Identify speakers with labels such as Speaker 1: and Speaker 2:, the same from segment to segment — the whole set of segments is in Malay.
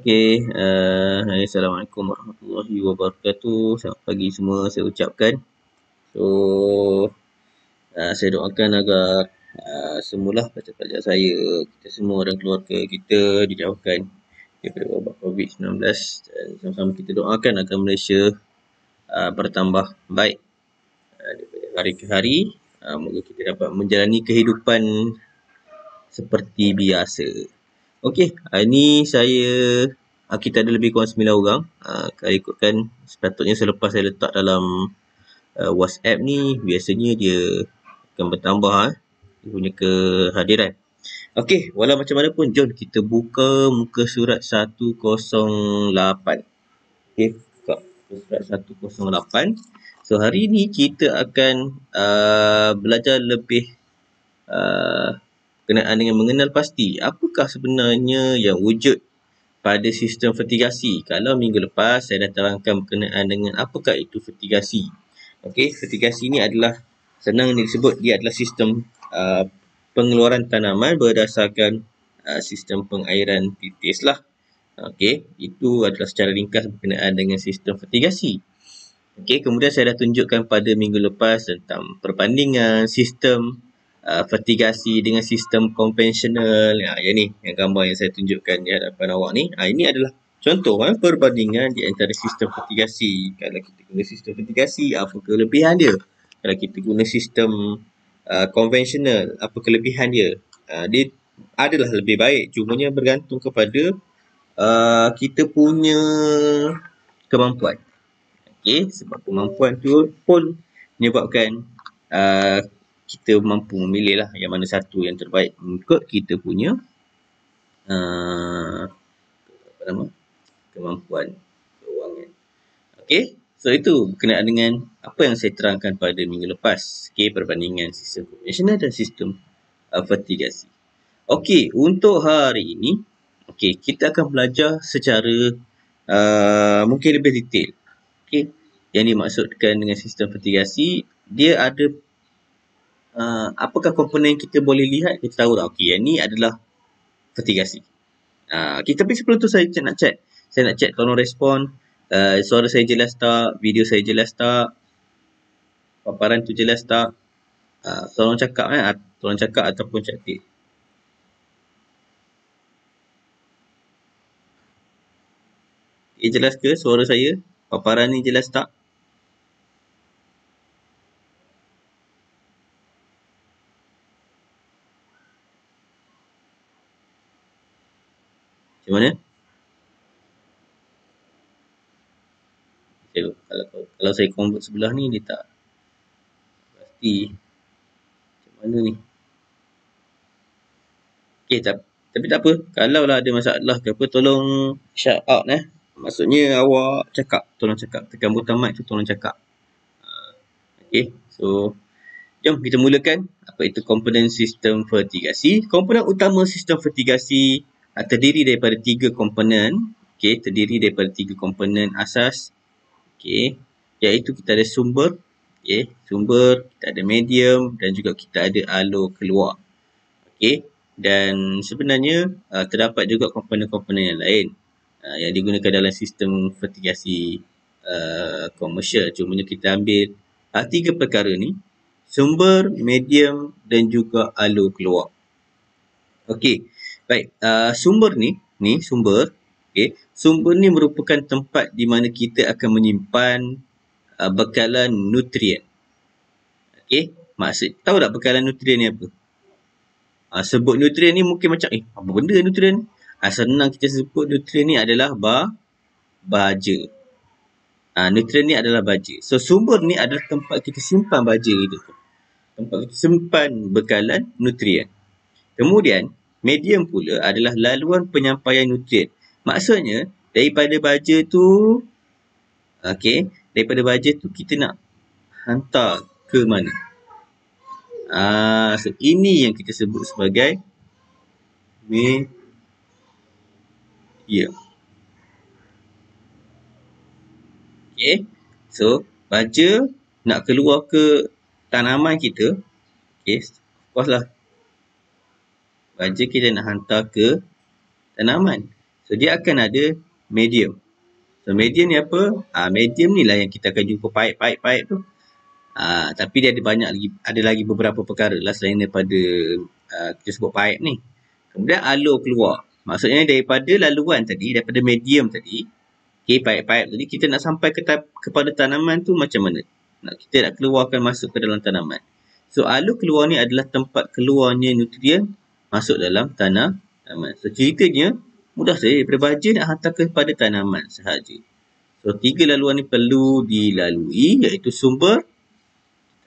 Speaker 1: Okey, Assalamualaikum warahmatullahi wabarakatuh. Selamat pagi semua saya ucapkan. So, saya doakan agar semualah pelajar-pelajar saya, kita semua dan keluarga kita dijauhkan daripada wabak COVID-19 dan sama-sama kita doakan agar Malaysia bertambah baik daripada hari ke hari. Moga kita dapat menjalani kehidupan seperti biasa. Okey, hari ni kita ada lebih kurang 9 orang. Kalau ikutkan sepatutnya selepas saya letak dalam WhatsApp ni, biasanya dia akan bertambah dia punya kehadiran. Okey, walau macam mana pun, jom kita buka muka surat 108. Okey, buka muka surat 108. So, hari ni kita akan belajar lebih berkenaan dengan mengenal pasti apakah sebenarnya yang wujud pada sistem vertigasi. Kalau minggu lepas saya dah terangkan berkenaan dengan apakah itu vertigasi. Okey, vertigasi ni adalah senang disebut, dia adalah sistem pengeluaran tanaman berdasarkan sistem pengairan pipis lah. Okey, itu adalah secara ringkas berkenaan dengan sistem vertigasi. Okey, kemudian saya dah tunjukkan pada minggu lepas tentang perbandingan sistem vertigasi dengan sistem konvensional. Yang ni, yang gambar yang saya tunjukkan di hadapan awak ni. Ini adalah contoh perbandingan di antara sistem vertigasi. Kalau kita guna sistem vertigasi, apa kelebihan dia? Kalau kita guna sistem konvensional, apa kelebihan dia? Dia adalah lebih baik. Cumanya bergantung kepada kita punya kemampuan. Okey, sebab kemampuan tu pun menyebabkan kita mampu memilih lah yang mana satu yang terbaik mengikut kita punya kemampuan keuangan. Okey, so itu berkenaan dengan apa yang saya terangkan pada minggu lepas. Okey, perbandingan sistem konvensional dan sistem vertigasi. Okey, untuk hari ini, kita akan belajar secara mungkin lebih detail. Okey, yang dimaksudkan dengan sistem vertigasi, dia ada apakah komponen kita boleh lihat, kita tahu tak, okey, yang ni adalah vertigasi. Tapi sebelum tu saya nak check tolong respon, suara saya jelas tak, video saya jelas tak, paparan tu jelas tak, tolong cakap ataupun catik. Jelas ke suara saya? Paparan ni jelas tak? Macam mana? Kalau saya convert sebelah ni, dia tak pasti. Macam mana ni? Okey, tapi tak apa. Kalau lah ada masalah ke apa, tolong shout out Maksudnya awak tolong cakap. Tekan butang mic tu, tolong cakap. Okey, so jom kita mulakan. Apa itu komponen sistem vertigasi? Komponen utama sistem vertigasi terdiri daripada 3 komponen. Okey, terdiri daripada 3 komponen asas. Okey, iaitu kita ada sumber. Okey, sumber, kita ada medium dan juga kita ada alur keluar. Okey, dan sebenarnya terdapat juga komponen-komponen yang lain yang digunakan dalam sistem vertigasi komersial. Cumanya kita ambil 3 perkara ni: sumber, medium dan juga alur keluar. Okey, baik. Sumber ni sumber. Okey, sumber ni merupakan tempat di mana kita akan menyimpan bekalan nutrien. Okey, tahu tak bekalan nutrien ni apa? Sebut nutrien ni mungkin macam apa benda nutrien? Senang kita sebut nutrien ni adalah baja. Nutrien ni adalah baja. So, sumber ni adalah tempat kita simpan baja itu. Tempat kita simpan bekalan nutrien. Kemudian, medium pula adalah laluan penyampaian nutrien. Maksudnya, daripada baja tu, daripada baja tu kita nak hantar ke mana? So, ini yang kita sebut sebagai medium. Okay, so baja nak keluar ke tanaman kita. Okay, of course lah, baja kita nak hantar ke tanaman. So, dia akan ada medium. So, medium ni apa? Medium ni lah yang kita akan jumpa pipe tu. Tapi dia ada lagi beberapa perkara lah selain daripada kita sebut pipe ni. Kemudian alur keluar. Maksudnya daripada laluan tadi, daripada medium tadi, okay, pipe-pipe tadi, kita nak sampai kepada tanaman tu macam mana? Kita nak keluarkan masuk ke dalam tanaman. So, alur keluar ni adalah tempat keluarnya nutrien masuk dalam tanaman. So, ceritanya, mudah saja. Daripada baja nak hantar kepada tanaman sahaja. So, 3 laluan ni perlu dilalui, iaitu sumber,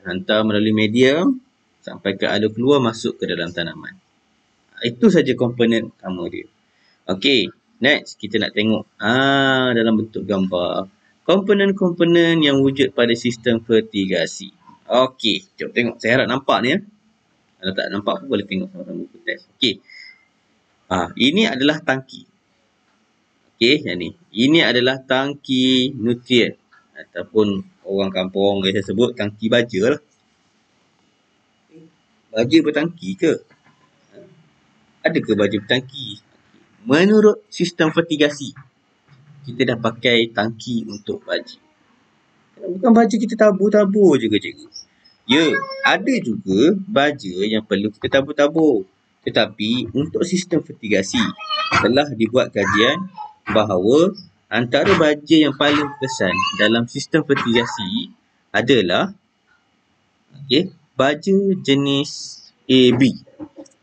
Speaker 1: hantar melalui medium, sampai ke alur keluar masuk ke dalam tanaman. Itu saja komponen utama dia. Okey, next kita nak tengok dalam bentuk gambar komponen-komponen yang wujud pada sistem fertigasi. Okey, jom tengok. Saya harap nampak ni ya. Kalau tak nampak pun boleh tengok sama-sama buku test. Okey. Ini adalah tangki. Okey, yang ni. Ini adalah tangki nutrien ataupun orang kampung biasa sebut tangki baja lah. Baja bertangki ke? Adakah baja bertangki? Menurut sistem fertigasi, kita dah pakai tangki untuk baja. Bukan baja kita tabur-tabur je ke cikgu? Ya, ada juga baja yang perlu kita tabur-tabur. Tetapi untuk sistem fertigasi, telah dibuat kajian bahawa antara baja yang paling berkesan dalam sistem fertigasi adalah baja jenis AB.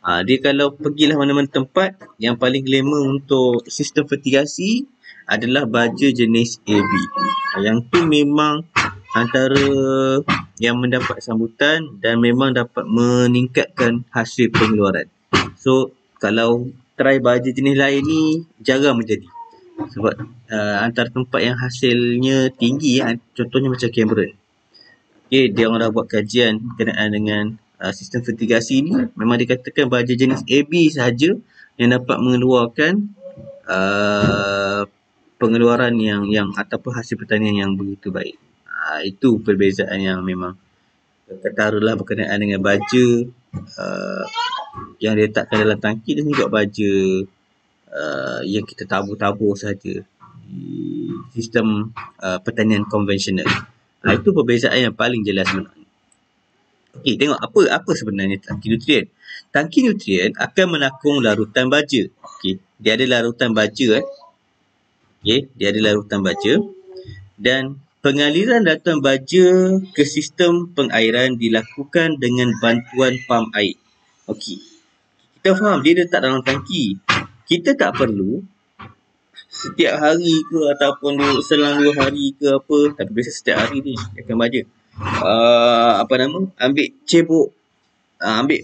Speaker 1: Dia kalau pergilah mana-mana tempat, yang paling glamour untuk sistem fertigasi adalah baja jenis AB. Yang tu memang antara yang mendapat sambutan dan memang dapat meningkatkan hasil pengeluaran. So, kalau try baja jenis lain ni, jarang menjadi. Sebab antara tempat yang hasilnya tinggi, contohnya macam Cameron. Okay, dia orang dah buat kajian berkenaan dengan sistem fertigasi ni. Memang dikatakan baja jenis AB sahaja yang dapat mengeluarkan pengeluaran yang ataupun hasil pertanian yang begitu baik. Itu perbezaan yang memang ketaralah berkenaan dengan baja yang diletakkan dalam tangki dan juga baja yang kita tabur-tabur saja di sistem pertanian konvensional. Itu perbezaan yang paling jelas sebenarnya. Okey, tengok apa sebenarnya tangki nutrien. Tangki nutrien akan menakung larutan baja. Okey, dia ada larutan baja Okey, dia ada larutan baja dan pengaliran larutan baja ke sistem pengairan dilakukan dengan bantuan pam air. Okey. Kita faham dia letak dalam tangki. Kita tak perlu setiap hari ke ataupun selang 2 hari ke apa, tapi biasa setiap hari ni akan baja. Ambil cebok, ambil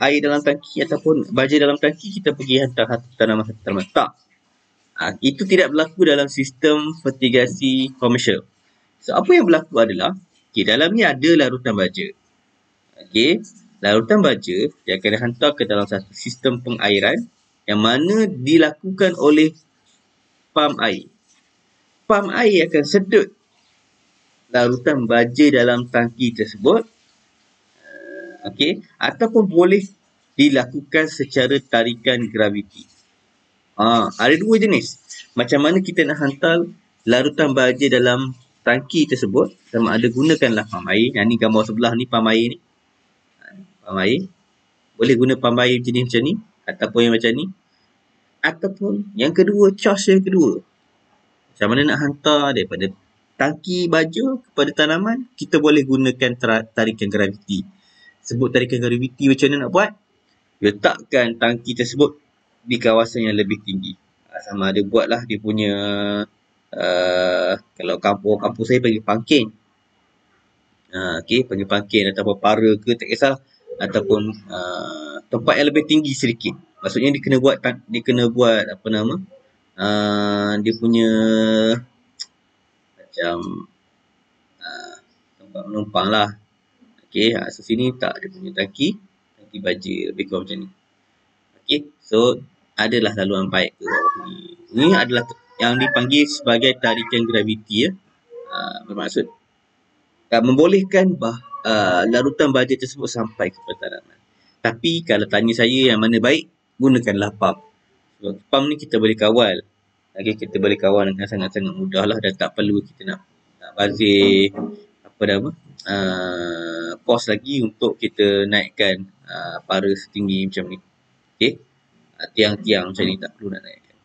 Speaker 1: air dalam tangki ataupun baja dalam tangki, kita pergi hantar tanaman. Tak. Itu tidak berlaku dalam sistem fertigasi komersial. So, apa yang berlaku adalah, dalam ni ada larutan baja. Larutan baja yang akan dihantar ke dalam satu sistem pengairan yang mana dilakukan oleh pam air. Pam air akan sedut larutan baja dalam tangki tersebut. Ataupun boleh dilakukan secara tarikan graviti. Ada 2 jenis. Macam mana kita nak hantar larutan baja dalam tangki tersebut, sama ada gunakanlah pam air. Yang ni gambar sebelah ni pam air ni. Pam air. Boleh guna pam air jenis macam ni ataupun yang macam ni. Ataupun yang kedua, charge yang kedua. Macam mana nak hantar daripada tangki baja kepada tanaman, kita boleh gunakan tarikan graviti. Sebut tarikan graviti macam mana nak buat? Letakkan tangki tersebut di kawasan yang lebih tinggi. Sama ada buatlah dia punya kalau kampung saya panggil pangkin. Panggil pangkin ataupun para ke, tak kisah. Ataupun tempat yang lebih tinggi sedikit. Maksudnya dia kena buat dia punya macam tempat menumpang lah. So sini tak, dia punya tangki baja lebih kurang macam ni. So adalah laluan pipe ke bawah ni. Ini adalah yang dipanggil sebagai tarikan graviti bermaksud membolehkan larutan baja tersebut sampai ke tanaman. Tapi kalau tanya saya yang mana baik, gunakanlah pam. Pump ni kita boleh kawal. Okay, kita boleh kawal dengan sangat-sangat mudah lah, dan tak perlu kita nak bazir apa nama pos lagi untuk kita naikkan para setinggi macam ni. Okay, tiang-tiang macam ni tak perlu nak naikkan.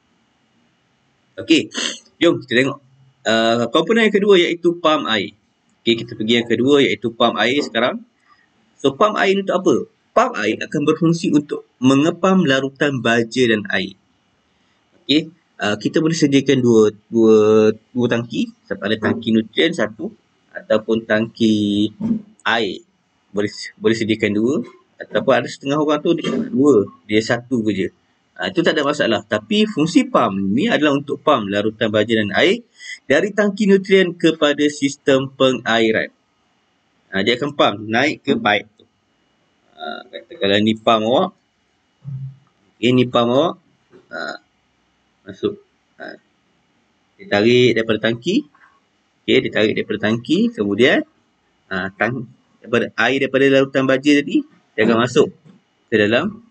Speaker 1: Okay, jom kita tengok komponen yang kedua iaitu pump air. Okay, kita pergi yang kedua iaitu pump air sekarang. So, pump air ni untuk apa? Pump air akan berfungsi untuk mengepam larutan baja dan air. Okay, kita boleh sediakan dua tangki. Ada tangki nutrien satu ataupun tangki air. Boleh sediakan dua, ataupun ada setengah orang tu dia nak dua, dia satu je. Itu tak ada masalah. Tapi fungsi pump ni adalah untuk pump larutan baja dan air dari tangki nutrien kepada sistem pengairan. Dia akan pump naik ke pipe tu. Katakanlah ni pump awak. Ini pump awak. Masuk. Dia tarik daripada tangki. Okay, dia tarik daripada tangki. Kemudian air daripada larutan baja tadi, dia akan masuk ke dalam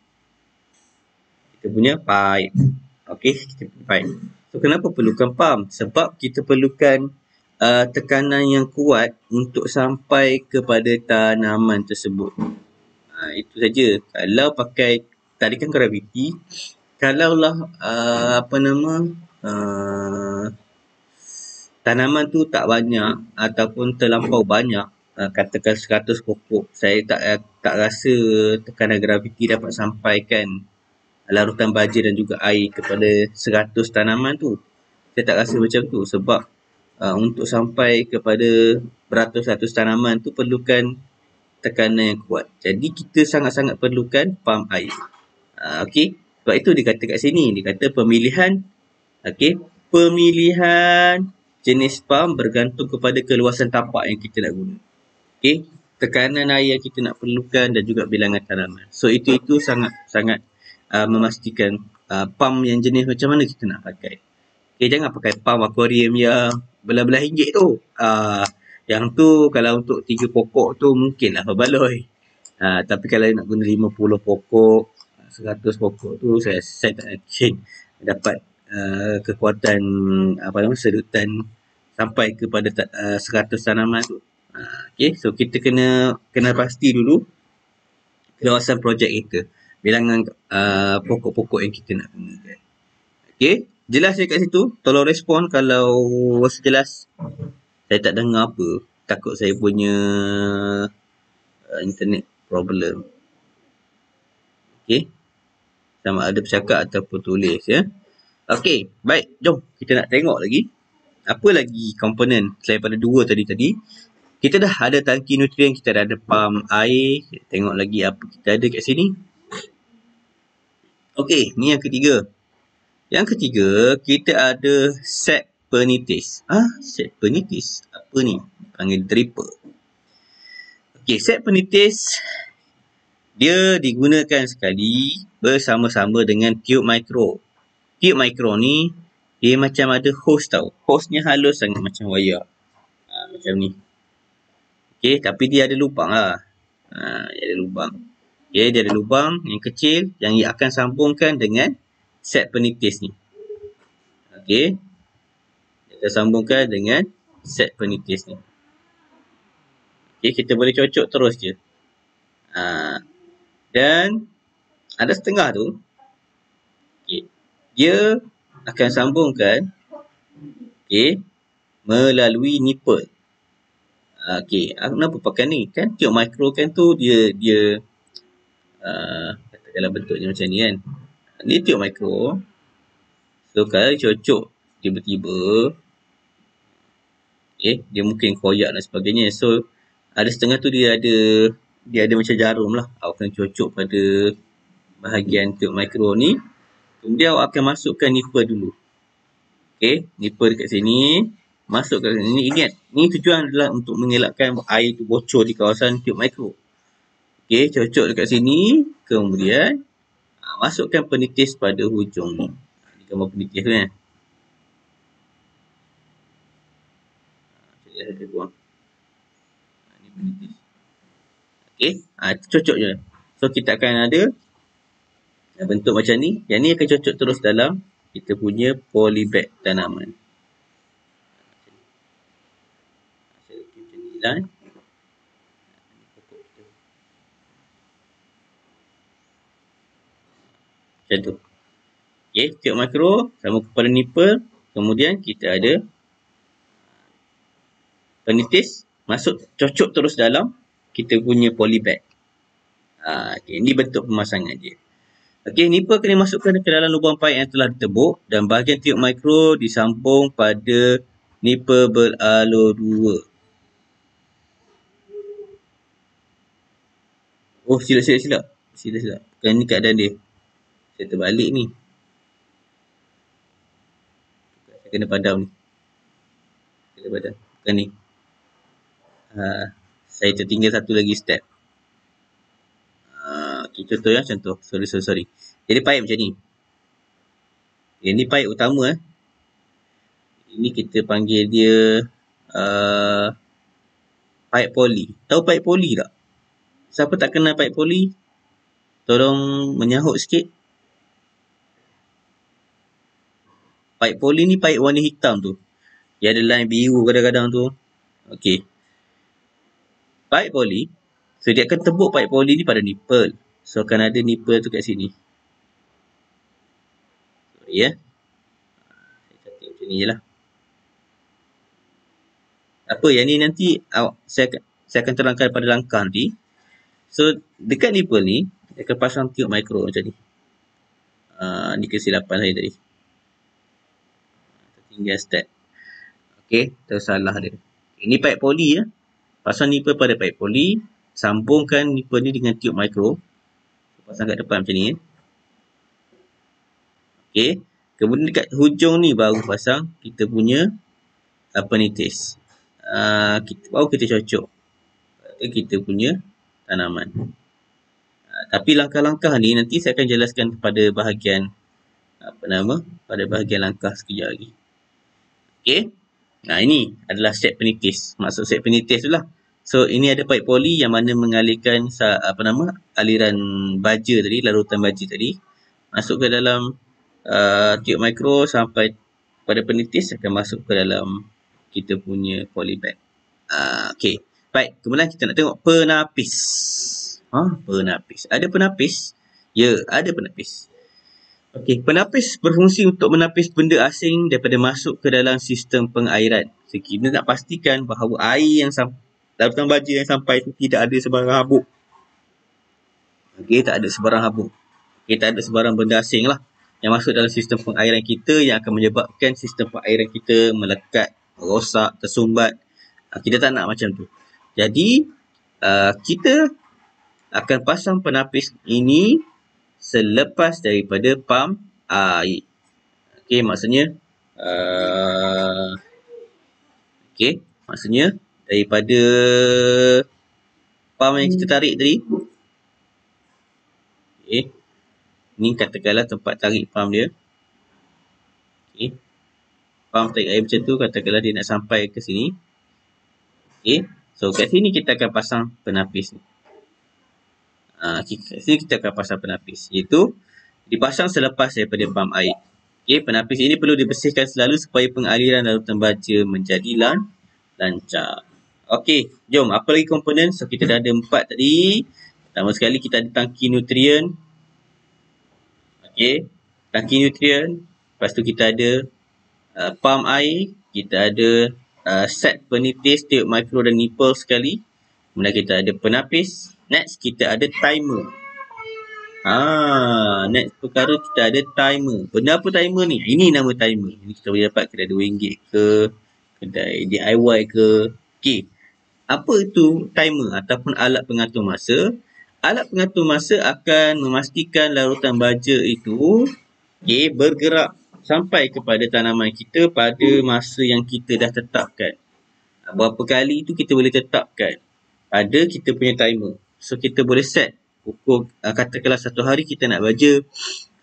Speaker 1: kita punya pipe. Okay, kita punya pipe. So, kenapa perlukan pump? Sebab kita perlukan tekanan yang kuat untuk sampai kepada tanaman tersebut. Itu saja. Kalau pakai tarikan graviti, kalaulah tanaman tu tak banyak ataupun terlampau banyak, katakan 100 pokok, saya tak rasa tekanan graviti dapat sampaikan larutan baja dan juga air kepada 100 tanaman tu. Saya tak rasa macam tu, sebab untuk sampai kepada beratus-ratus tanaman tu perlukan tekanan yang kuat. Jadi kita sangat-sangat perlukan pump air. Okey, sebab itu dia kata kat sini, dia kata pemilihan jenis pump bergantung kepada keluasan tapak yang kita nak guna. Okey, tekanan air yang kita nak perlukan dan juga bilangan tanaman. So itu sangat memastikan pump yang jenis macam mana kita nak pakai. Okay, jangan pakai pump akuarium yang belah-belah ringgit tu. Yang tu kalau untuk 3 pokok tu mungkinlah berbaloi. Tapi kalau nak guna 50 pokok, 100 pokok tu saya tak yakin dapat kekuatan sedutan sampai kepada 100 tanaman tu. Okay, so kita kena pasti dulu keluasan projek kita, bilangan pokok-pokok yang kita nak gunakan. Okay, jelas je kat situ? Tolong respon kalau rasa jelas. Saya tak dengar apa. Takut saya punya internet problem. Okay, sama ada bercakap ataupun tulis ya. Okay, baik. Jom kita nak tengok lagi. Apa lagi komponen selain pada dua tadi? Kita dah ada tangki nutrien, kita dah ada pump air. Kita tengok lagi apa kita ada kat sini. Okay, ni yang ketiga. Yang ketiga, kita ada set penitis. Set penitis? Apa ni? Panggil dripper. Okay, set penitis dia digunakan sekali bersama-sama dengan tube mikro. Tube mikro ni dia macam ada hose tau. Hose-nya halus sangat macam wayar. Macam ni. Okay, tapi dia ada lubang lah. Dia ada lubang. Okay, dia ada lubang yang kecil yang ia akan sambungkan dengan set penitis ni. Okay, kita sambungkan dengan set penitis ni. Okay, kita boleh cocok terus je. Dan ada setengah tu, okay, dia akan sambungkan melalui nipple. Okay, kenapa pakai ni? Kan tube mikro kan tu dia katakanlah bentuknya macam ni kan. Ni tube mikro. So kalau cocok tiba-tiba, dia mungkin koyak dan sebagainya. So ada setengah tu dia ada macam jarum lah. Awak akan cocok pada bahagian tube mikro ni. Kemudian awak akan masukkan nipple dulu. Okay, nipple dekat sini. Masuk ke sini. Ingat, ni tujuan adalah untuk mengelakkan air tu bocor di kawasan tube mikro. Okay, cocok dekat sini. Kemudian masukkan penitis pada hujung ni. Ni gambar penitis tu kan. Saya buang. Ni penitis. Okay, cocok je. So kita akan ada Bentuk macam ni. Yang ni akan cocok terus dalam kita punya polybag tanaman. Macam ni lah. Macam tu. Okay, tube makro sama kepala nipple. Kemudian kita ada penitis masuk cocok terus dalam kita punya polybag. Okay, ini bentuk pemasangan dia. Okey, nipple kena masukkan ke dalam lubang pipe yang telah ditebuk dan bahagian tube mikro disambung pada nipple beralur 2. Oh, silap. Bukan ni keadaan dia. Saya terbalik ni. Saya kena padam ni. Bukan ni. Saya tertinggal satu lagi step. Contoh ya, contoh. Sorry. Jadi pipe macam ni. Ini pipe utama. Ini kita panggil dia pipe poly. Tahu pipe poly tak? Siapa tak kenal pipe poly? Tolong menyahut sikit. Pipe poly ni pipe warna hitam tu. Dia ada line biru kadang-kadang tu. Okey. Pipe poly. So, dia akan tebuk pipe poly ni pada nipple. So, akan ada nipple tu kat sini. Sorry ya. Saya catat macam ni je lah. Apa yang ni nanti saya akan terangkan pada langkah nanti. So, dekat nipple ni, dia akan pasang tube mikro macam ni. Ni kesilapan saya tadi. Tertinggal step. Okey, tersalah dia. Ini pipe poly ya. Pasang nipple pada pipe poly. Sambungkan nipple ni dengan tube mikro. Pasang kat depan macam ni. Okey. Kemudian dekat hujung ni baru pasang kita punya penitis. Baru kita cocok kita punya tanaman. Tapi langkah-langkah ni nanti saya akan jelaskan pada bahagian pada bahagian langkah sekejap lagi. Okey. Ini adalah set penitis. Maksud set penitis tu lah. So, ini ada pipe poly yang mana mengalirkan aliran baja tadi, larutan baja tadi masuk ke dalam tube mikro sampai pada penitis akan masuk ke dalam kita punya polybag. Okey. Baik, kemudian kita nak tengok penapis. Penapis. Ada penapis? Ya, ada penapis. Okey, penapis berfungsi untuk menapis benda asing daripada masuk ke dalam sistem pengairan. So, kita nak pastikan bahawa air yang larutan baja yang sampai itu tidak ada sebarang habuk. Okey, tak ada sebarang habuk. Okey, tak ada sebarang benda asing lah yang masuk dalam sistem pengairan kita yang akan menyebabkan sistem pengairan kita melekat, rosak, tersumbat. Kita tak nak macam tu. Jadi, kita akan pasang penapis ini selepas daripada pam air. Okey, maksudnya daripada pam yang kita tarik tadi. Okey. Ni katakanlah tempat tarik pam dia. Okey. Pam tarik air macam tu, katakanlah dia nak sampai ke sini. Okey. So, kat sini kita akan pasang penapis ni. Kat sini kita akan pasang penapis. Iaitu, dipasang selepas daripada pam air. Okey, penapis ini perlu dibersihkan selalu supaya pengaliran larutan baja menjadi lancar. Okey, jom. Apa lagi komponen? So, kita dah ada 4 tadi. Pertama sekali, kita ada tangki nutrien. Okey, tangki nutrien. Lepas tu, kita ada pam air. Kita ada set penitis, tube mikro dan nipple sekali. Kemudian kita ada penapis. Next, kita ada timer. Next perkara kita ada timer. Benda apa timer ni? Ini nama timer. Ini kita boleh dapat kedai RM2 ke, kedai DIY ke. Okey. Apa itu timer ataupun alat pengatur masa? Alat pengatur masa akan memastikan larutan baja itu bergerak sampai kepada tanaman kita pada masa yang kita dah tetapkan. Berapa kali itu kita boleh tetapkan pada kita punya timer. So, kita boleh set pukul, katakanlah satu hari kita nak baja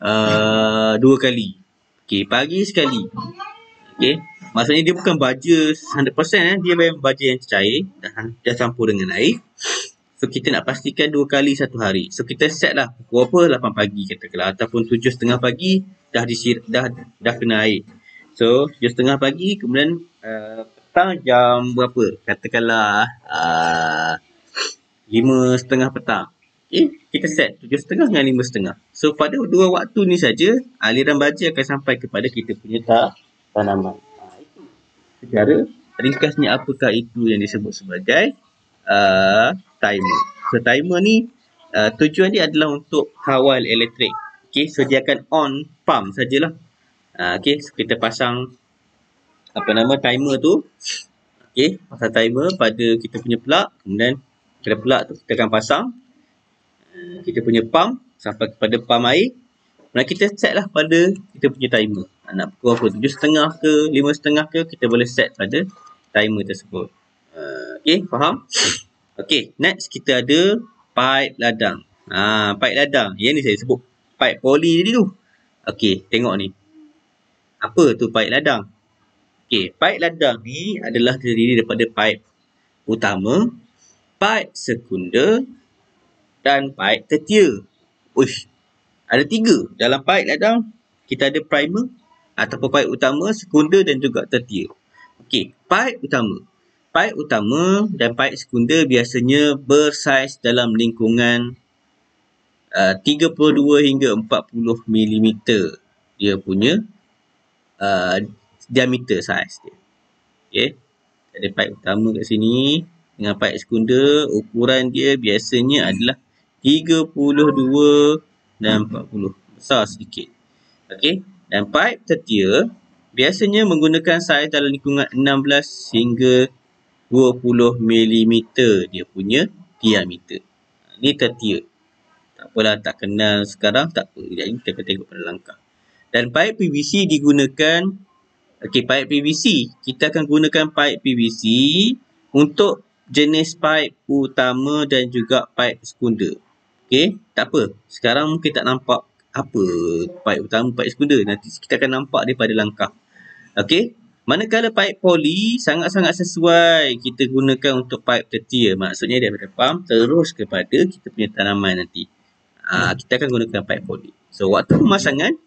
Speaker 1: 2 kali. Okey, pagi sekali. Okey, maksudnya dia bukan baja 100%, dia memang baja yang cair, dah campur dengan air. So, kita nak pastikan 2 kali satu hari. So, kita set lah pukul apa? 8 pagi katakanlah. Ataupun 7.30 pagi dah kena air. So, 7.30 pagi, kemudian petang jam berapa? Katakanlah 5.30 petang. Okay, kita set 7.30 dengan 5.30. So, pada 2 waktu ni saja, aliran baja akan sampai kepada kita punya tanaman. Itu secara ringkasnya apakah itu yang disebut sebagai timer. So, timer ni tujuan dia adalah untuk kawal elektrik. Okay, so dia akan on pump sajalah. Okay, so kita pasang timer tu. Okay, pasang timer pada kita punya plug. Kemudian pada plug tu kita akan pasang kita punya pump sampai kepada pump air. Kemudian kita set lah pada kita punya timer. Nak pukul apa? 7.30 ke 5.30 ke, kita boleh set pada timer tersebut. Okay, faham? Okay, next kita ada pipe ladang. Pipe ladang. Yang ni saya sebut pipe poli tadi tu. Okay, tengok ni. Apa tu pipe ladang? Okay, pipe ladang ni adalah terdiri daripada pipe utama, pipe sekunder dan pipe tertier. Uish, ada 3. Dalam pipe ladang, kita ada primer ataupun pipe utama, sekunder dan juga tertier. Okay, pipe utama. Pipe utama dan pipe sekunder biasanya bersaiz dalam lingkungan 32 hingga 40 mm. Dia punya diameter saiz dia. Okay. Ada pipe utama kat sini dengan pipe sekunder, ukuran dia biasanya adalah 32 dan 40. Besar sedikit. Okay. Dan pipe tertier biasanya menggunakan saiz dalam lingkungan 16 hingga 20 mm dia punya diameter. Ni tertier. Tak apalah, tak kenal sekarang, tak apa. Jadi kita akan tengok pada langkah. Dan pipe PVC digunakan. Okey, pipe PVC. Kita akan gunakan pipe PVC untuk jenis pipe utama dan juga pipe sekunder. Okey, tak apa. Sekarang mungkin tak nampak apa pipe utama, pipe sekunder. Nanti kita akan nampak dia pada langkah. Okey. Manakala pipe poli sangat-sangat sesuai kita gunakan untuk pipe tertier. Maksudnya daripada pump terus kepada kita punya tanaman nanti. Kita akan gunakan pipe poli. So, waktu pemasangan,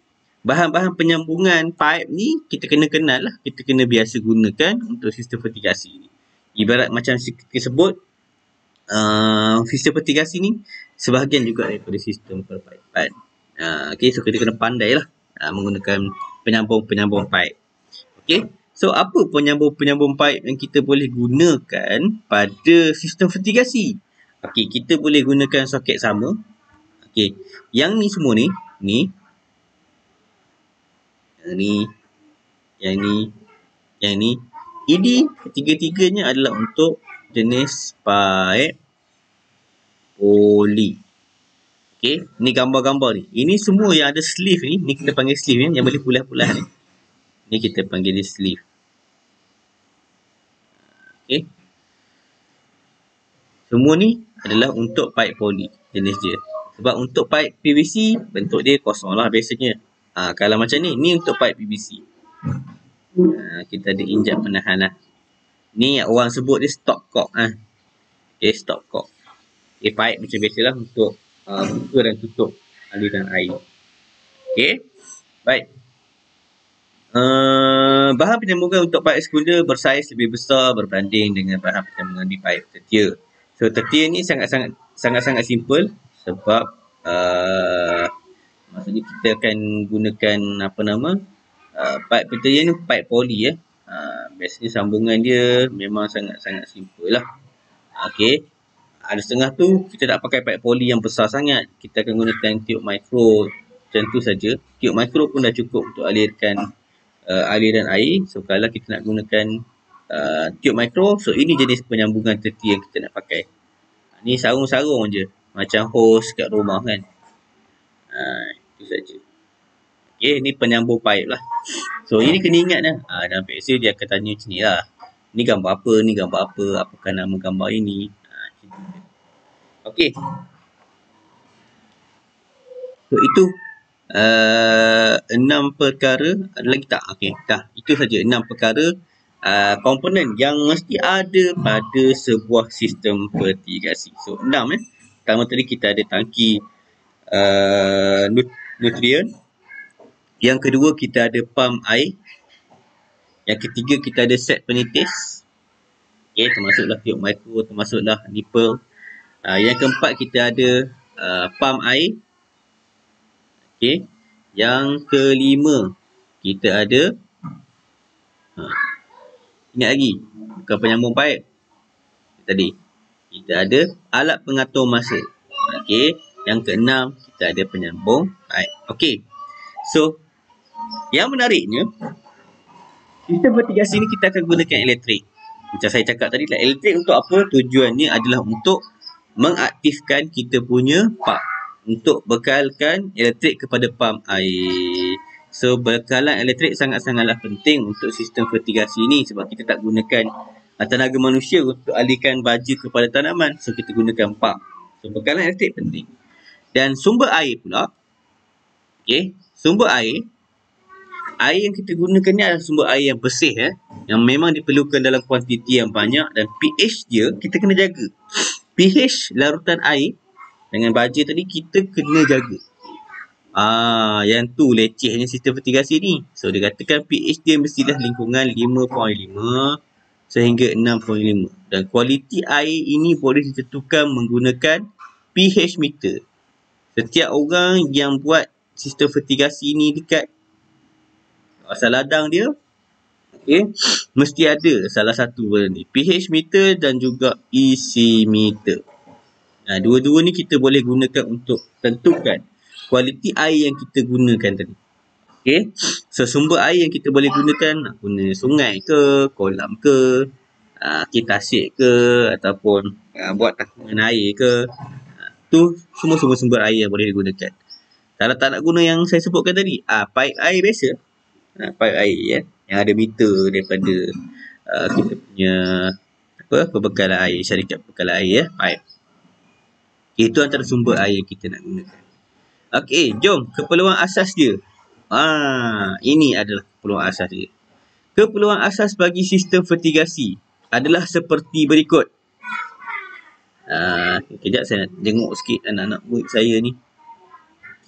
Speaker 1: bahan-bahan penyambungan pipe ni kita kena kenal lah. Kita kena biasa gunakan untuk sistem fertigasi ni. Ibarat macam kita sebut, sistem fertigasi ni sebahagian juga daripada sistem perpaipan. Okay, so kita kena pandai lah menggunakan penyambung-penyambung pipe. Okay. So, apa penyambung-penyambung pipe yang kita boleh gunakan pada sistem fertigasi? Okey, kita boleh gunakan soket sama. Okey, yang ni semua ni, yang ni, ini ketiga-tiganya adalah untuk jenis pipe poli. Okey, ni gambar-gambar ni. Ini semua yang ada sleeve ni kita panggil sleeve ni, yang boleh pulas-pulas ni. Ni kita panggil dia sleeve. Okay. Semua ni adalah untuk pipe poli jenis dia. Sebab untuk pipe PVC bentuk dia kosong lah biasanya. Kalau macam ni untuk pipe PVC. Kita ada injap penahan lah. Ni orang sebut dia stop cock. Okay, stop cock. Okay, pipe macam biasalah untuk buka dan tutup aliran air. Okay. Baik. Bahan penyambungan untuk pipe sekunder bersaiz lebih besar berbanding dengan bahan penyambungan di pipe tertier. So, tertier ni sangat-sangat simple sebab maksudnya kita akan gunakan pipe tertier ni pipe poli . Biasanya sambungan dia memang sangat-sangat simple lah. Okey. Ada setengah tu kita tak pakai pipe poli yang besar sangat. Kita akan gunakan tiup mikro macam tu saja. Tiup mikro pun dah cukup untuk alirkan aliran air. So, kalau kita nak gunakan tiup mikro, so ini jenis penyambungan tertier yang kita nak pakai. Ni sarung-sarung je, macam hose kat rumah kan. Itu saja. Okay, ni penyambung pipe lah. So, ini kena ingat lah. Dalam PSA dia akan tanya macam ni lah. Ni gambar apa, ni gambar apa, apakah nama gambar ini. Okay. So, itu 6 perkara. Ada lagi tak? Okey, dah. Itu saja 6 perkara komponen yang mesti ada pada sebuah sistem fertigasi. So 6 Pertama tadi kita ada tangki nutrien. Yang kedua kita ada pump air. Yang ketiga kita ada set penitis. Okay, termasuklah tiup mikro, termasuklah nipple. Yang keempat kita ada pump air. Okay. Yang kelima kita ada ingat lagi, bukan penyambung paip tadi. Kita ada alat pengatur masa. Okey, yang keenam kita ada penyambung paip. Okey. So, yang menariknya, sistem fertigasi ni kita akan gunakan elektrik. Macam saya cakap tadi, elektrik untuk apa? Tujuannya adalah untuk mengaktifkan kita punya pump. Untuk bekalkan elektrik kepada pump air. So, bekalan elektrik sangat-sangatlah penting untuk sistem fertigasi ni sebab kita tak gunakan tenaga manusia untuk alihkan baja kepada tanaman. So, kita gunakan pump. So, bekalan elektrik penting. Dan sumber air pula. Okay, sumber air. Air yang kita gunakan ni adalah sumber air yang bersih. Yang memang diperlukan dalam kuantiti yang banyak. Dan pH dia, kita kena jaga. pH larutan air dengan baja tadi kita kena jaga. Yang tu lecehnya sistem fertigasi ni. So, dia katakan pH dia mestilah lingkungan 5.5 sehingga 6.5. Dan kualiti air ini boleh ditentukan menggunakan pH meter. Setiap orang yang buat sistem fertigasi ni dekat asal ladang dia, okay, mesti ada salah satu benda ni. pH meter dan juga EC meter. Dua-dua ni kita boleh gunakan untuk tentukan kualiti air yang kita gunakan tadi. Okay. So, sumber air yang kita boleh gunakan, nak guna sungai ke, kolam ke, tasik ke, ataupun buat takungan air ke. Tu semua sumber-sumber air yang boleh digunakan. Kalau tak nak guna yang saya sebutkan tadi, paip air biasa. Paip air yang ada meter daripada kita punya perbekalan air, syarikat perbekalan air paip. Itu antara sumber air yang kita nak gunakan. Okey, jom keperluan asas dia. Ini adalah keperluan asas dia. Keperluan asas bagi sistem fertigasi adalah seperti berikut. Kejap saya nak jenguk sikit anak-anak murid saya ni.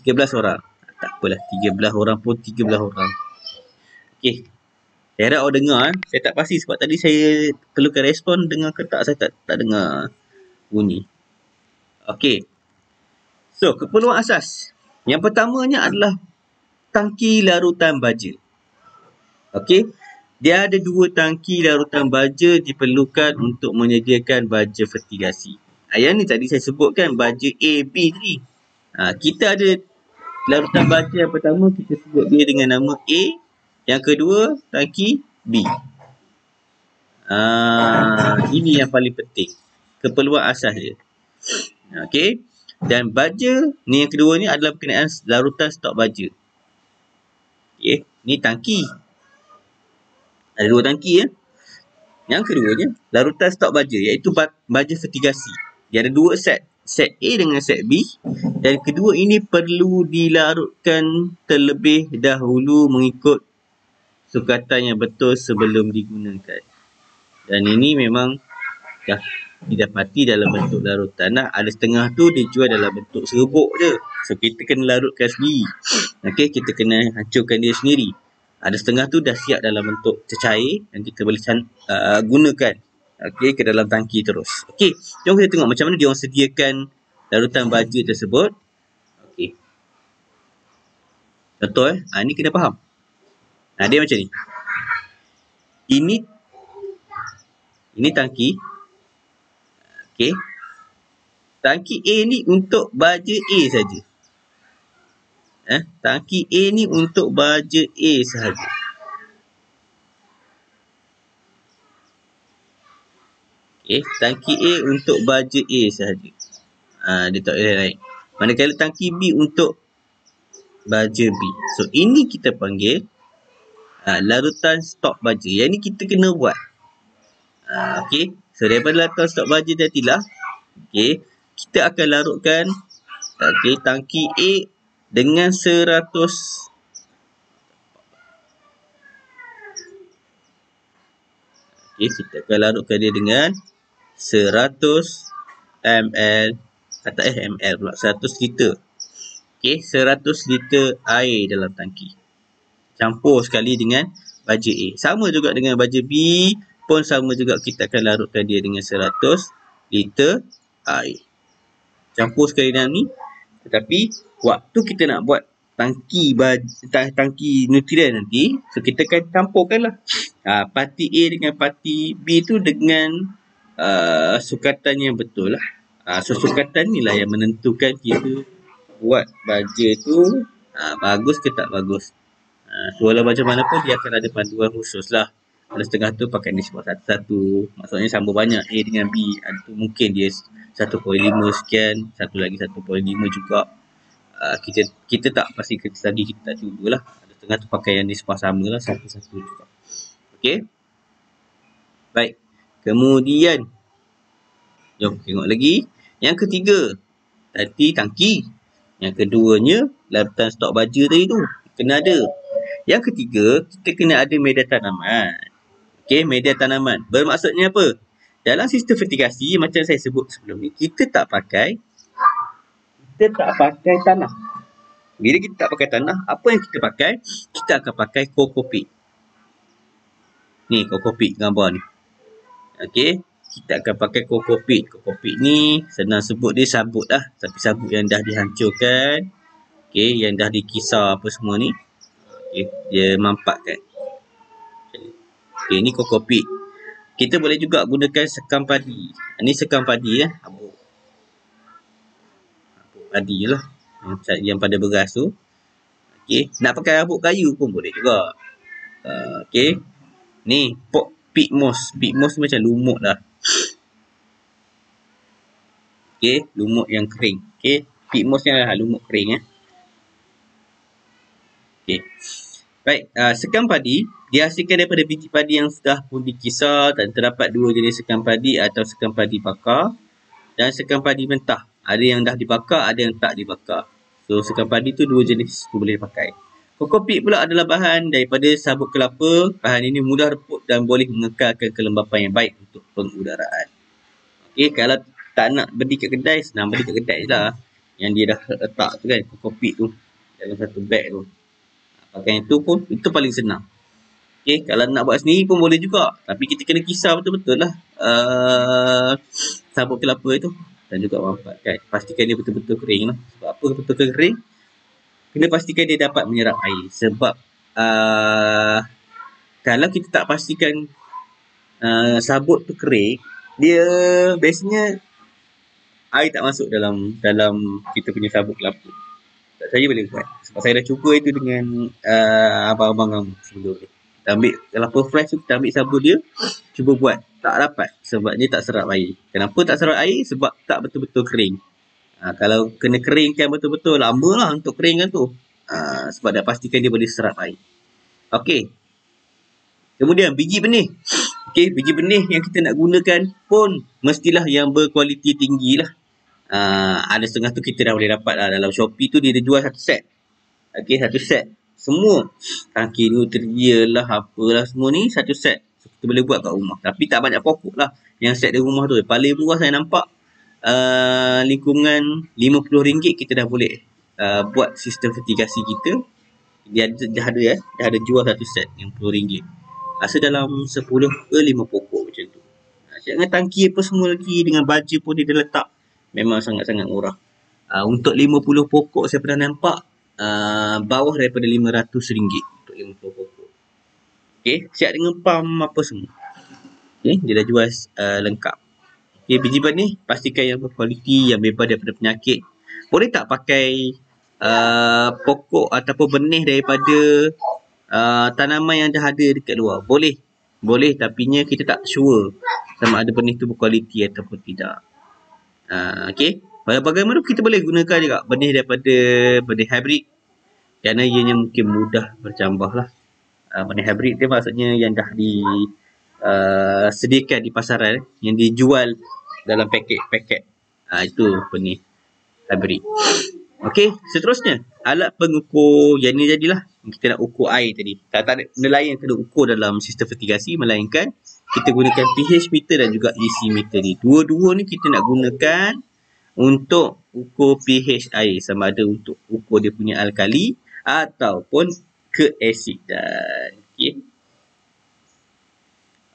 Speaker 1: 13 orang. Tak apalah, 13 orang pun 13 orang. Okey. Saya harap awak dengar. Saya tak pasti sebab tadi saya perlukan respon dengar ke tak. Saya tak dengar bunyi. Okey. So, keperluan asas. Yang pertamanya adalah tangki larutan baja. Okey. Dia ada 2 tangki larutan baja diperlukan untuk menyediakan baja fertigasi. Yang ni tadi saya sebutkan baja A, B tadi. Kita ada larutan baja yang pertama, kita sebut dia dengan nama A. Yang kedua, tangki B. Ini yang paling penting. Keperluan asas dia. Okey. Dan baja ni yang kedua ni adalah berkenaan larutan stok baja. Okey, ni tangki. Ada 2 tangki Yang keduanya larutan stok baja iaitu baja fertigasi. Dia ada 2 set. Set A dengan set B. Dan kedua ini perlu dilarutkan terlebih dahulu mengikut sukatan yang betul sebelum digunakan. Dan ini memang dah didapati dalam bentuk larutan. Ada setengah tu dijual dalam bentuk serbuk je. So, kita kena larutkan sendiri. Okey, kita kena hancurkan dia sendiri. Ada setengah tu dah siap dalam bentuk cecair dan kita boleh gunakan ke dalam tangki terus. Okey, jom kita tengok macam mana dia orang sediakan larutan baja tersebut. Okey. Contoh ini kena faham. Dia macam ni. Ini tangki. Okey. Tangki A ni untuk baja A saja. Tangki A ni untuk baja A sahaja. Okey, tangki A untuk baja A sahaja. Dia tak boleh naik. Manakala tangki B untuk baja B. So, ini kita panggil larutan stok baja. Yang ni kita kena buat. Okey. So, daripada larutan stok baja tadilah, okey, kita akan larutkan tangki A dengan 100 . Okay, kita akan larutkan dia dengan 100 ml atau ml pula, 100 liter. Okay, 100 liter air dalam tangki. Campur sekali dengan baja A. Sama juga dengan baja B pun sama juga, kita akan larutkan dia dengan 100 liter air. Campur sekali dengan ni. Tetapi waktu kita nak buat tangki nutrien nanti, so kita akan campurkan lah. Parti A dengan parti B tu dengan sukatan yang betul lah. So sukatan ni lah yang menentukan kita buat baja tu bagus ke tak bagus. So walau macam mana pun dia akan ada panduan khusus lah. Ada setengah tu pakai nisbah satu-satu. Maksudnya sama banyak A dengan B. Ada tu mungkin dia 1.5 sekian, satu lagi 1.5 juga. Kita tak pasti tadi kita tak cuba lah. Ada setengah tu pakai yang nisbah sama lah, satu-satu juga. Okay. Baik. Kemudian jom tengok lagi. Yang ketiga, tadi tangki. Yang keduanya, larutan stok baja tadi tu. Kena ada. Yang ketiga, kita kena ada media tanaman. Okay, media tanaman. Bermaksudnya apa? Dalam sistem fertigasi, macam saya sebut sebelum ni, kita tak pakai tanah. Bila kita tak pakai tanah, apa yang kita pakai? Kita akan pakai kokopit. Ni, kokopit gambar ni. Okay, kita akan pakai kokopit. Kokopit ni, senang sebut dia sabut lah. Tapi sabut yang dah dihancurkan. Okay, yang dah dikisar apa semua ni. Okay, dia mampatkan. Okay, ni kokopit. Kita boleh juga gunakan sekam padi. Ini sekam padi ya. Habuk padi lah. Yang pada beras tu. Okay, nak pakai habuk kayu pun boleh juga. Okay. Ni, peat moss. Peat moss macam lumut lah. Okay, lumut yang kering. Okay, peat moss ni adalah lumut kering ya. Okay. Baik, sekam padi dihasilkan daripada biji padi yang sudah pun dikisar, dan terdapat dua jenis sekam padi atau sekam padi bakar dan sekam padi mentah. Ada yang dah dibakar, ada yang tak dibakar. So, sekam padi tu dua jenis tu boleh pakai. Kokopit pula adalah bahan daripada sabut kelapa. Bahan ini mudah reput dan boleh mengekalkan kelembapan yang baik untuk pengudaraan. Okey, kalau tak nak beli kat kedai, senang beli kat kedai je lah. Yang dia dah letak tu kan, kokopit tu dalam satu beg tu. Pakai itu pun, itu paling senang. Okay, kalau nak buat sendiri pun boleh juga. Tapi kita kena kisar betul-betul lah sabut kelapa itu. Dan juga mampatkan. Pastikan dia betul-betul kering lah. Sebab apa betul-betul kering? Kena pastikan dia dapat menyerap air. Sebab kalau kita tak pastikan sabut tu kering, dia biasanya air tak masuk dalam kita punya sabut kelapa. Saya boleh buat. Sebab saya dah cuba itu dengan abang-abang kamu sebelum ni. Kita ambil kelapa fresh tu, kita ambil sabun dia, cuba buat. Tak dapat. Sebab dia tak serap air. Kenapa tak serap air? Sebab tak betul-betul kering. Kalau kena keringkan betul-betul, lama lah untuk keringkan tu. Sebab dah pastikan dia boleh serap air. Okey. Kemudian, biji benih. Okey, biji benih yang kita nak gunakan pun mestilah yang berkualiti tinggi lah. Ada setengah tu kita dah boleh dapat lah. Dalam Shopee tu dia jual satu set. Okey, satu set. Semua. Tangki Nutria lah, apalah semua ni satu set. So, kita boleh buat kat rumah. Tapi tak banyak pokok lah yang set di rumah tu. Paling murah saya nampak lingkungan RM50 kita dah boleh buat sistem fertigasi kita. Dia dah ada jual satu set RM50. Rasa dalam 10 ke 5 pokok macam tu. Jangan tangki apa semua lagi dengan baja pun dia letak. Memang sangat-sangat murah. Untuk 50 pokok saya pernah nampak bawah daripada RM500 untuk 50 pokok. Okey, siap dengan pam apa semua. Okey, dia dah jual lengkap. Okey, biji benih pastikan yang berkualiti, yang bebas daripada penyakit. Boleh tak pakai pokok ataupun benih daripada tanaman yang dah ada dekat luar? Boleh. Boleh, tapi kita tak sure sama ada benih tu berkualiti ataupun tidak. Okey. Bagaimana kita boleh gunakan juga benih daripada benih hybrid, kerana ianya mungkin mudah bercambah lah. Benih hybrid dia maksudnya yang dah disediakan di pasaran, yang dijual dalam paket-paket. Itu benih hybrid. Okey, seterusnya alat pengukur yang ni jadilah kita nak ukur air tadi. Tak ada benda lain yang kena ukur dalam sistem fertigasi melainkan kita gunakan pH meter dan juga EC meter ni. Dua-dua ni kita nak gunakan untuk ukur pH air, sama ada untuk ukur dia punya alkali ataupun keasidan. Okey.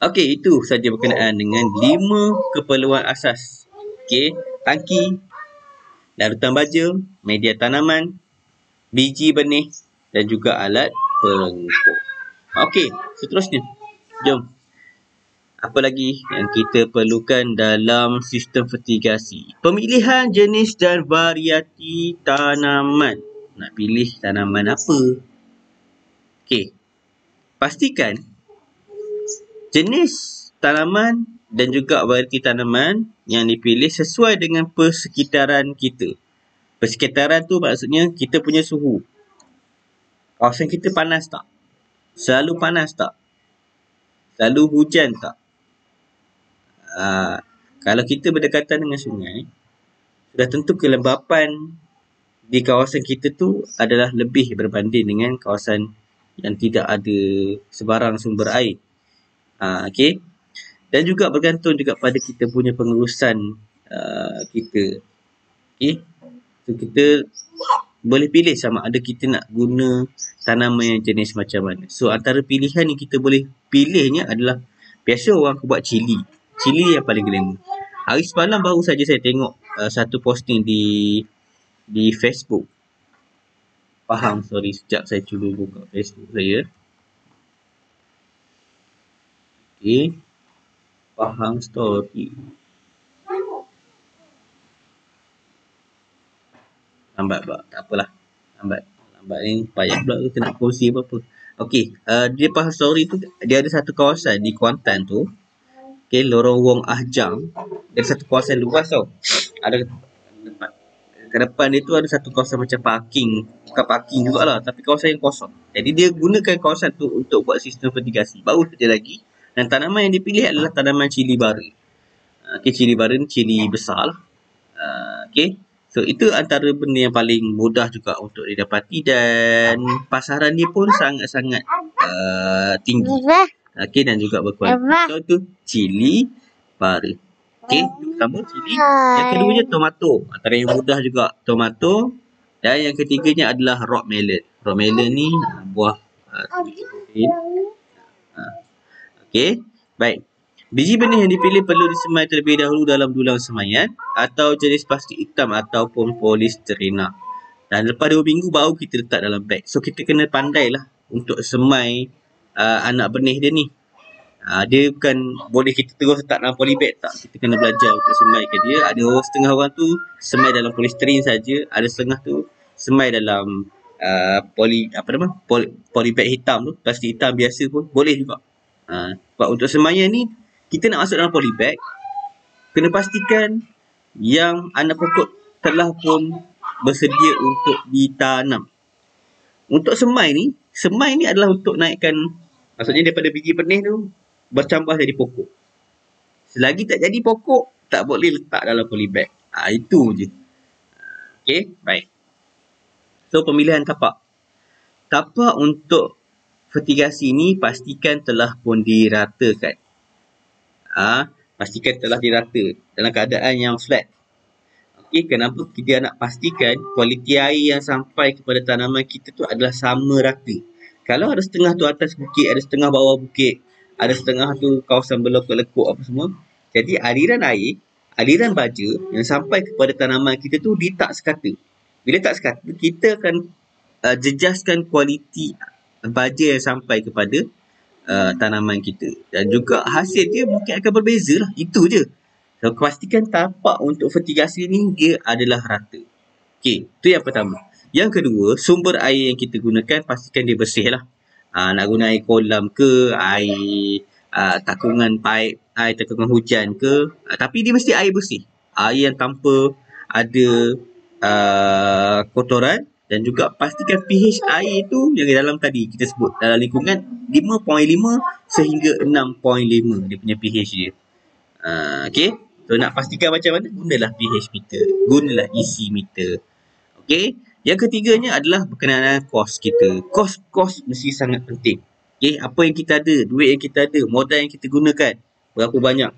Speaker 1: Okey, itu saja berkenaan dengan 5 keperluan asas. Okey, tangki, larutan baja, media tanaman, biji benih dan juga alat pengukur. Okey, seterusnya. Jom. Apa lagi yang kita perlukan dalam sistem fertigasi? Pemilihan jenis dan variati tanaman. Nak pilih tanaman apa? Okey. Pastikan jenis tanaman dan juga varieti tanaman yang dipilih sesuai dengan persekitaran kita. Persekitaran tu maksudnya kita punya suhu. Kawasan kita panas tak? Selalu panas tak? Selalu hujan tak? Kalau kita berdekatan dengan sungai, sudah tentu kelembapan di kawasan kita tu adalah lebih berbanding dengan kawasan yang tidak ada sebarang sumber air. Okey. Dan juga bergantung juga pada kita punya pengurusan kita. Okey. So, kita boleh pilih sama ada kita nak guna tanaman yang jenis macam mana. So, antara pilihan yang kita boleh pilihnya adalah biasa orang buat cili. Cili yang paling glamour. Hari semalam baru saja saya tengok satu posting di Facebook. Sekejap saya cuba buka Facebook saya. Okey. Faham story. Lambat pula. Tak apalah. Lambat ni payah pula kita nak kongsi apa-apa. Okey. Dia Faham story tu, dia ada satu kawasan di Kuantan tu. Okey, Lorong Wong Ahjang. Dia ada satu kawasan luas tau. Ada ke depan dia tu ada satu kawasan macam parking. Bukan parking jugalah, tapi kawasan yang kosong. Jadi dia gunakan kawasan tu untuk buat sistem fertigasi. Baru saja lagi. Dan tanaman yang dipilih adalah tanaman cili bara. Okey, cili bara ni cili besar lah. Okey. So, itu antara benda yang paling mudah juga untuk didapati dan pasaran dia pun sangat-sangat tinggi. Okey, dan juga berkualitas. So, itu cili bara. Okey, itu pertama cili. Yang keduanya tomato. Antara yang mudah juga tomato. Dan yang ketiganya adalah rock melon. Rock melon ni buah okey, baik. Biji benih yang dipilih perlu disemai terlebih dahulu dalam dulang semaian atau jenis plastik hitam ataupun polisterina. Dan lepas 2 minggu baru kita letak dalam beg. So, kita kena pandailah untuk semai anak benih dia ni. Dia bukan boleh kita terus letak dalam polybag tak. Kita kena belajar untuk semaikan dia. Ada setengah orang tu semai dalam polisterin saja, ada setengah tu semai dalam polybag hitam tu, plastik hitam biasa pun boleh juga. Sebab untuk semaian ni kita nak masuk dalam polybag, kena pastikan yang anak pokok telah pun bersedia untuk ditanam. Untuk semai ni adalah untuk naikkan, maksudnya daripada biji benih tu bercambah jadi pokok. Selagi tak jadi pokok, tak boleh letak dalam polybag. Itu je. Okey, baik. So, pemilihan tapak. Tapak untuk fertigasi ni pastikan telah pun diratakan. Pastikan telah dirata dalam keadaan yang flat. Okey, kenapa kita nak pastikan kualiti air yang sampai kepada tanaman kita tu adalah sama rata. Kalau ada setengah tu atas bukit, ada setengah bawah bukit, ada setengah tu kawasan berlekuk-lekuk apa semua. Jadi aliran baja yang sampai kepada tanaman kita tu dia tak sekata. Bila tak sekata, kita akan jejaskan kualiti baja yang sampai kepada tanaman kita. Dan juga hasil dia mungkin akan berbeza lah. Itu je. So, pastikan tapak untuk fertigasi ni dia adalah rata. Okey, itu yang pertama. Yang kedua, sumber air yang kita gunakan pastikan dia bersih lah. Nak guna air kolam ke, air takungan pipe, air takungan hujan ke. Tapi dia mesti air bersih. Air yang tanpa ada kotoran. Dan juga pastikan pH air tu yang di dalam tadi kita sebut dalam lingkungan 5.5 sehingga 6.5 dia punya pH dia. Okey. So, nak pastikan macam mana? Gunalah pH meter. Gunalah EC meter. Okey. Yang ketiganya adalah berkenaan kos kita. Kos mesti sangat penting. Okey, apa yang kita ada, duit yang kita ada, modal yang kita gunakan, berapa banyak.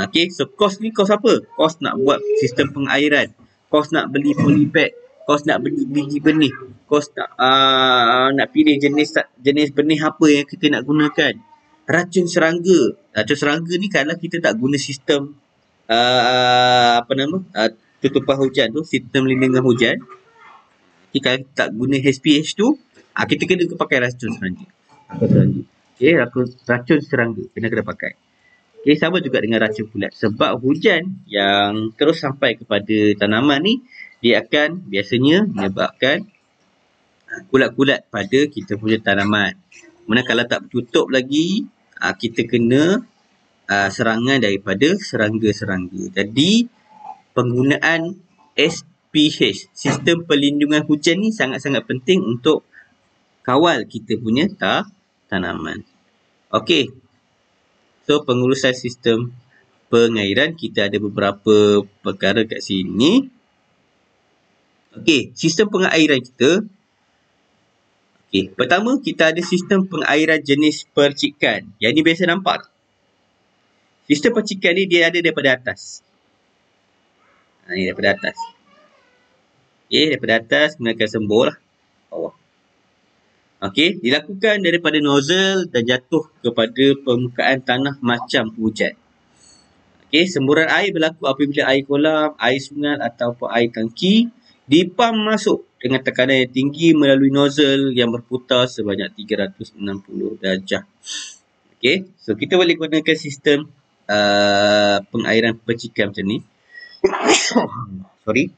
Speaker 1: Okey, so kos ni kos apa? Kos nak buat sistem pengairan. Kos nak beli polybag. Kos nak beli biji benih. Kos nak pilih jenis benih apa yang kita nak gunakan. Racun serangga. Racun serangga ni kalau kita tak guna sistem tutupan hujan tu, sistem lindungan hujan, kalau kita tak guna HPH tu, kita kena pakai racun serangga. Okay, racun serangga kena pakai. Okay, sama juga dengan racun kulat. Sebab hujan yang terus sampai kepada tanaman ni, dia akan biasanya menyebabkan kulat-kulat pada kita punya tanaman. Mana kalau tak tutup lagi, kita kena serangan daripada serangga-serangga. Jadi, penggunaan SPH, sistem perlindungan hujan ni sangat-sangat penting untuk kawal kita punya tanaman. Okey. So, pengurusan sistem pengairan, kita ada beberapa perkara kat sini. Okey, sistem pengairan kita. Okey, pertama kita ada sistem pengairan jenis percikan. Yang ni biasa nampak. Sistem percikan ni dia ada daripada atas. Ni daripada atas. Okey, daripada atas gunakan sembur lah. Bawah. Okey, dilakukan daripada nozzle dan jatuh kepada permukaan tanah macam hujan. Okey, semburan air berlaku apabila air kolam, air sungai ataupun air tangki dipam masuk dengan tekanan yang tinggi melalui nozzle yang berputar sebanyak 360 darjah. Okey, so kita boleh gunakan sistem pengairan percikan macam ni. Sorry.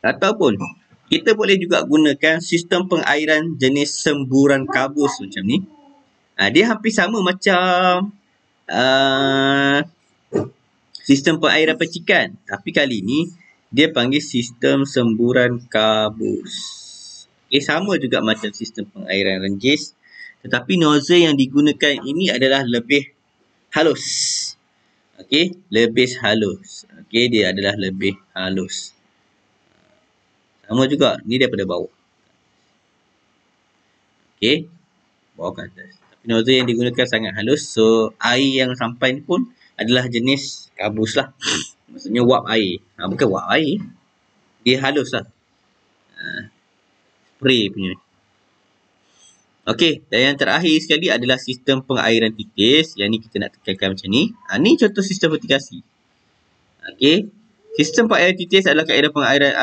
Speaker 1: Ataupun kita boleh juga gunakan sistem pengairan jenis semburan kabus macam ni. Dia hampir sama macam sistem pengairan percikan. Tapi kali ni dia panggil sistem semburan kabus. Okay, sama juga macam sistem pengairan renjis. Tetapi nozzle yang digunakan ini adalah lebih halus. Okey, lebih halus. Okey, dia adalah lebih halus. Sama juga, ni daripada bawah. Okey, bawah ke atas. Tapi nozzle yang digunakan sangat halus. So, air yang sampai ni pun adalah jenis kabus lah. Maksudnya wap air. Bukan wap air. Dia halus lah. Spray punya. Okey, dan yang terakhir sekali adalah sistem pengairan titis. Yang ni kita nak tekankan macam ni. Ni contoh sistem vertikasi. Okey, sistem pengairan titis adalah kaedah pengairan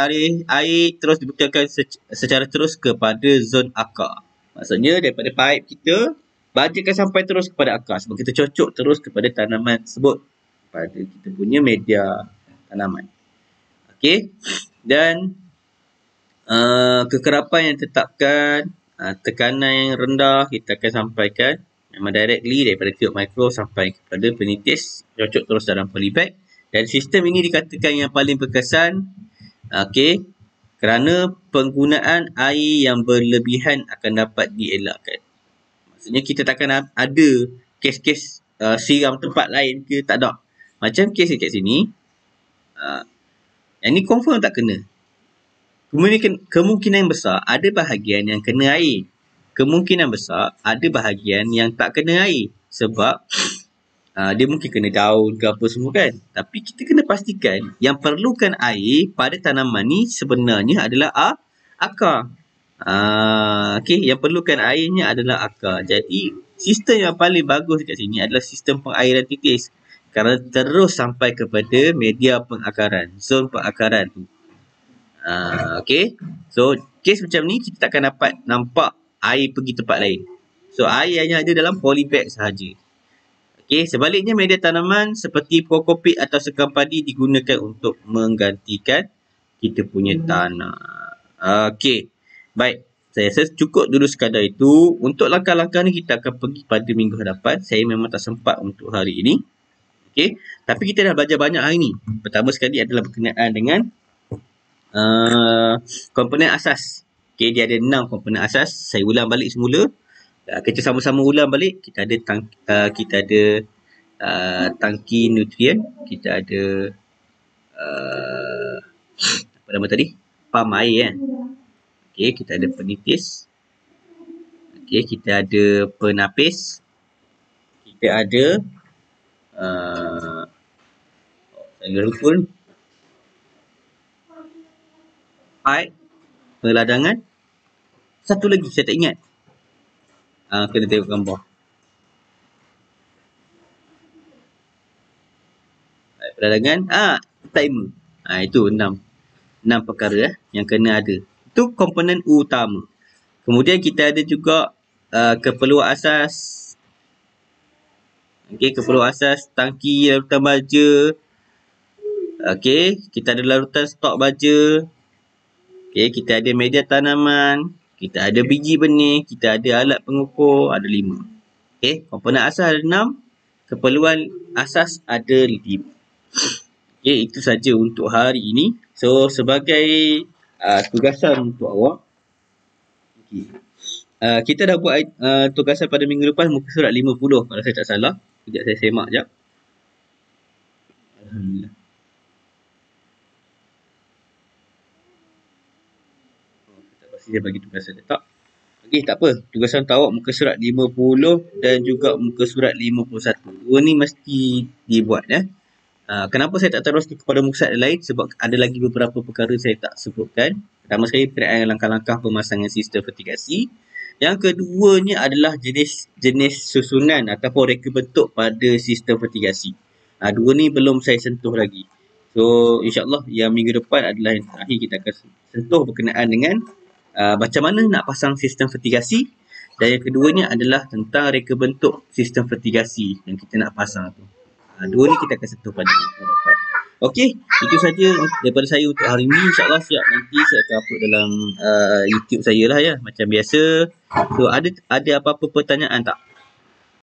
Speaker 1: air terus dibekalkan secara terus kepada zon akar. Maksudnya daripada pipe kita, bajakan sampai terus kepada akar. Sebab kita cocok terus kepada tanaman tersebut. Pada kita punya media tanaman. Okey, dan kekerapan yang ditetapkan, tekanan yang rendah kita akan sampaikan memang directly daripada tube mikro sampai kepada penitis, cocok terus dalam polybag. Dan sistem ini dikatakan yang paling berkesan, okey, kerana penggunaan air yang berlebihan akan dapat dielakkan. Maksudnya kita takkan ada kes-kes siram tempat lain ke, tak ada. Macam kes kat sini, yang ni confirm tak kena. Kemungkinan besar ada bahagian yang kena air. Kemungkinan besar ada bahagian yang tak kena air. Sebab dia mungkin kena daun ke apa semua kan. Tapi kita kena pastikan yang perlukan air pada tanaman ni sebenarnya adalah akar. Okay, yang perlukan airnya adalah akar. Jadi sistem yang paling bagus kat sini adalah sistem pengairan titis. Kerana terus sampai kepada media pengakaran, zon pengakaran tu. Okay, so kes macam ni kita takkan dapat nampak air pergi tempat lain. So air hanya ada dalam polybag sahaja. Okay, sebaliknya media tanaman seperti kokopit atau sekam padi digunakan untuk menggantikan kita punya tanah. Okay, baik, saya rasa cukup dulu sekadar itu. Untuk langkah-langkah ni kita akan pergi pada minggu hadapan. Saya memang tak sempat untuk hari ini. Okay, tapi kita dah belajar banyak hari ni. Pertama sekali adalah berkenaan dengan komponen asas. Okay, dia ada 6 komponen asas. Saya ulang balik semula. Kita sama-sama ulang balik. Kita ada tangki nutrien. Kita ada Apa nama tadi? Pam air kan. Okey, kita ada penitis. Okey, kita ada penapis. Kita ada saya lupa ni. Pipe, peladangan. Satu lagi saya tak ingat. Kena tengok gambar. Pipe, peladangan. Timer. Itu 6 perkara yang kena ada. Itu komponen utama. Kemudian kita ada juga keperluan asas. Okey, keperluan asas tangki larutan baja. Okey, kita ada larutan stok baja. Okey, kita ada media tanaman, kita ada biji benih, kita ada alat pengukur, ada 5. Okey, komponen asas ada 6, keperluan asas ada 5. Okey, itu saja untuk hari ini. So, sebagai tugasan untuk awak, okay. Kita dah buat tugasan pada minggu lepas, muka surat 50 kalau saya tak salah. Sekejap saya semak sekejap. Alhamdulillah. Pasti dia bagi tugasan letak. Okey, tak apa. Tugasan untuk awak muka surat 50 dan juga muka surat 51. Dua ni mesti dibuat ya. Kenapa saya tak teruskan kepada muka surat lain? Sebab ada lagi beberapa perkara saya tak sebutkan. Pertama sekali, berkaitan langkah-langkah pemasangan sistem vertigasi. Yang keduanya adalah jenis susunan ataupun reka bentuk pada sistem vertigasi. Dua ni belum saya sentuh lagi. So, insyaAllah yang minggu depan adalah yang terakhir kita akan sentuh berkenaan dengan macam mana nak pasang sistem vertigasi. Dan yang keduanya adalah tentang reka bentuk sistem vertigasi yang kita nak pasang tu. Dua ni kita akan sentuh pada minggu depan. Okey, itu saja daripada saya untuk hari ini. InsyaAllah siap nanti saya akan upload dalam YouTube saya lah ya, macam biasa. So, ada apa-apa pertanyaan tak?